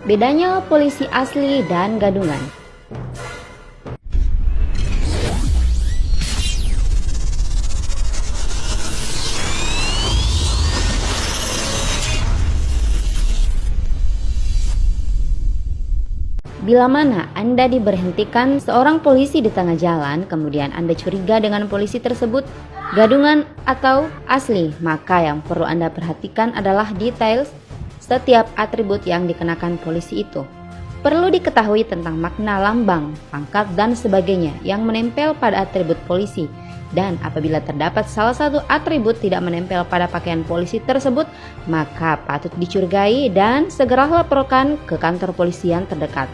Bedanya polisi asli dan gadungan. Bila mana Anda diberhentikan seorang polisi di tengah jalan, kemudian Anda curiga dengan polisi tersebut, gadungan atau asli, maka yang perlu Anda perhatikan adalah detail setiap atribut yang dikenakan polisi itu. Perlu diketahui tentang makna lambang, pangkat, dan sebagainya yang menempel pada atribut polisi. Dan apabila terdapat salah satu atribut tidak menempel pada pakaian polisi tersebut, maka patut dicurigai dan segera laporkan ke kantor polisi yang terdekat.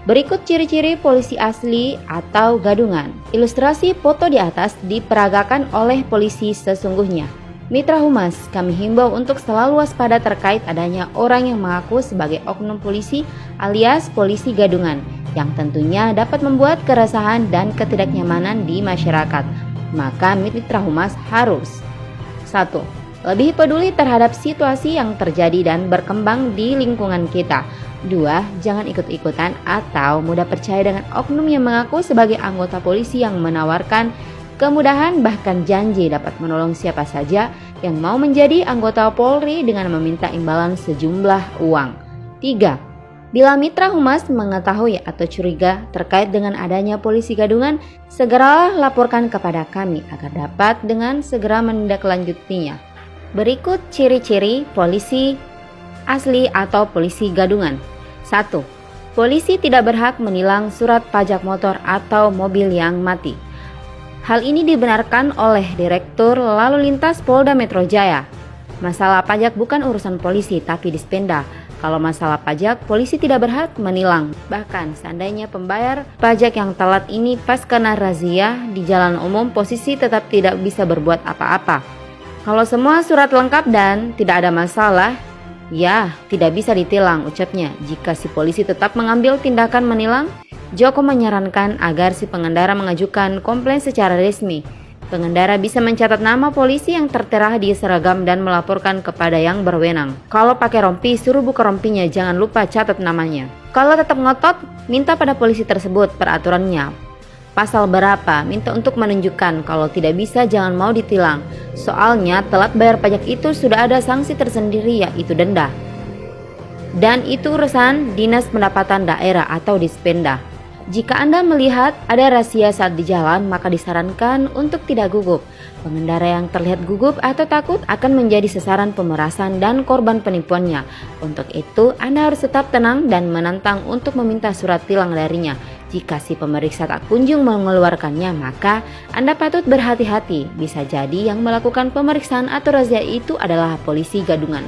Berikut ciri-ciri polisi asli atau gadungan. Ilustrasi foto di atas diperagakan oleh polisi sesungguhnya. Mitra Humas, kami himbau untuk selalu waspada terkait adanya orang yang mengaku sebagai oknum polisi alias polisi gadungan, yang tentunya dapat membuat keresahan dan ketidaknyamanan di masyarakat. Maka Mitra Humas harus 1. Lebih peduli terhadap situasi yang terjadi dan berkembang di lingkungan kita. 2. Jangan ikut-ikutan atau mudah percaya dengan oknum yang mengaku sebagai anggota polisi yang menawarkan kemudahan bahkan janji dapat menolong siapa saja yang mau menjadi anggota Polri dengan meminta imbalan sejumlah uang. 3. Bila Mitra Humas mengetahui atau curiga terkait dengan adanya polisi gadungan, segeralah laporkan kepada kami agar dapat dengan segera menindaklanjutinya. Berikut ciri-ciri polisi asli atau polisi gadungan. 1. Polisi tidak berhak menilang surat pajak motor atau mobil yang mati. Hal ini dibenarkan oleh Direktur Lalu Lintas Polda Metro Jaya. Masalah pajak bukan urusan polisi tapi Dispenda. Kalau masalah pajak, polisi tidak berhak menilang. Bahkan seandainya pembayar pajak yang telat ini pas kena razia di jalan umum, posisi tetap tidak bisa berbuat apa-apa. Kalau semua surat lengkap dan tidak ada masalah, ya tidak bisa ditilang, ucapnya. Jika si polisi tetap mengambil tindakan menilang, Joko menyarankan agar si pengendara mengajukan komplain secara resmi. Pengendara bisa mencatat nama polisi yang tertera di seragam dan melaporkan kepada yang berwenang. Kalau pakai rompi, suruh buka rompinya, jangan lupa catat namanya. Kalau tetap ngotot, minta pada polisi tersebut peraturannya. Pasal berapa, minta untuk menunjukkan. Kalau tidak bisa, jangan mau ditilang. Soalnya telat bayar pajak itu sudah ada sanksi tersendiri, yaitu denda. Dan itu urusan Dinas Pendapatan Daerah atau Dispenda. Jika Anda melihat ada razia saat di jalan, maka disarankan untuk tidak gugup. Pengendara yang terlihat gugup atau takut akan menjadi sasaran pemerasan dan korban penipuannya. Untuk itu, Anda harus tetap tenang dan menantang untuk meminta surat tilang darinya. Jika si pemeriksa tak kunjung mengeluarkannya, maka Anda patut berhati-hati. Bisa jadi yang melakukan pemeriksaan atau razia itu adalah polisi gadungan.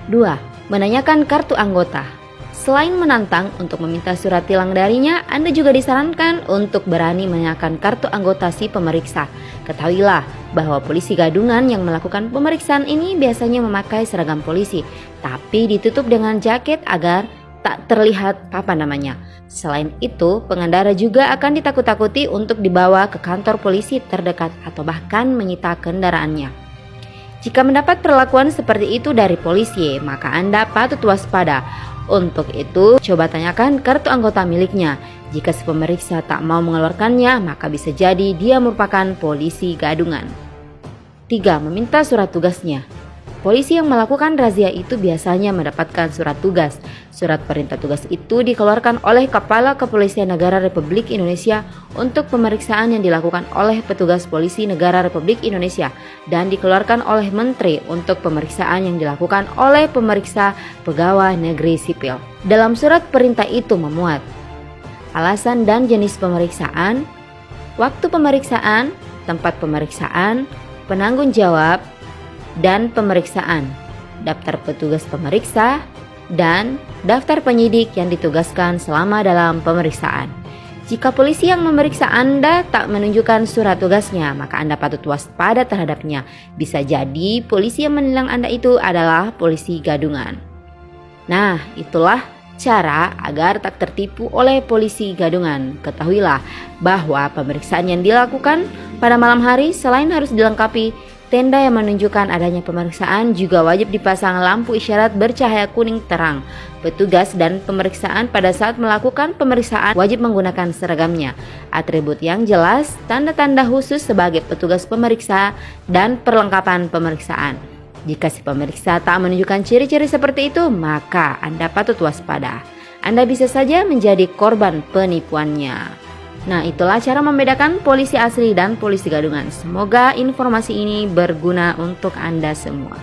2. Menanyakan kartu anggota. Selain menantang untuk meminta surat tilang darinya, Anda juga disarankan untuk berani menanyakan kartu anggota si pemeriksa. Ketahuilah bahwa polisi gadungan yang melakukan pemeriksaan ini biasanya memakai seragam polisi, tapi ditutup dengan jaket agar tak terlihat papan namanya. Selain itu, pengendara juga akan ditakut-takuti untuk dibawa ke kantor polisi terdekat atau bahkan menyita kendaraannya. Jika mendapat perlakuan seperti itu dari polisi, maka Anda patut waspada. Untuk itu, coba tanyakan kartu anggota miliknya. Jika si pemeriksa tak mau mengeluarkannya, maka bisa jadi dia merupakan polisi gadungan. 3. Meminta surat tugasnya. Polisi yang melakukan razia itu biasanya mendapatkan surat tugas. Surat perintah tugas itu dikeluarkan oleh Kepala Kepolisian Negara Republik Indonesia untuk pemeriksaan yang dilakukan oleh petugas polisi negara Republik Indonesia dan dikeluarkan oleh Menteri untuk pemeriksaan yang dilakukan oleh pemeriksa pegawai negeri sipil. Dalam surat perintah itu memuat alasan dan jenis pemeriksaan, waktu pemeriksaan, tempat pemeriksaan, penanggung jawab, dan pemeriksaan, daftar petugas pemeriksa, dan daftar penyidik yang ditugaskan selama dalam pemeriksaan. Jika polisi yang memeriksa Anda tak menunjukkan surat tugasnya, maka Anda patut waspada terhadapnya. Bisa jadi polisi yang menilang Anda itu adalah polisi gadungan. Nah, itulah cara agar tak tertipu oleh polisi gadungan. Ketahuilah bahwa pemeriksaan yang dilakukan pada malam hari selain harus dilengkapi tenda yang menunjukkan adanya pemeriksaan juga wajib dipasang lampu isyarat bercahaya kuning terang. Petugas dan pemeriksaan pada saat melakukan pemeriksaan wajib menggunakan seragamnya, atribut yang jelas, tanda-tanda khusus sebagai petugas pemeriksa, dan perlengkapan pemeriksaan. Jika si pemeriksa tak menunjukkan ciri-ciri seperti itu, maka Anda patut waspada. Anda bisa saja menjadi korban penipuannya. Nah, itulah cara membedakan polisi asli dan polisi gadungan. Semoga informasi ini berguna untuk Anda semua.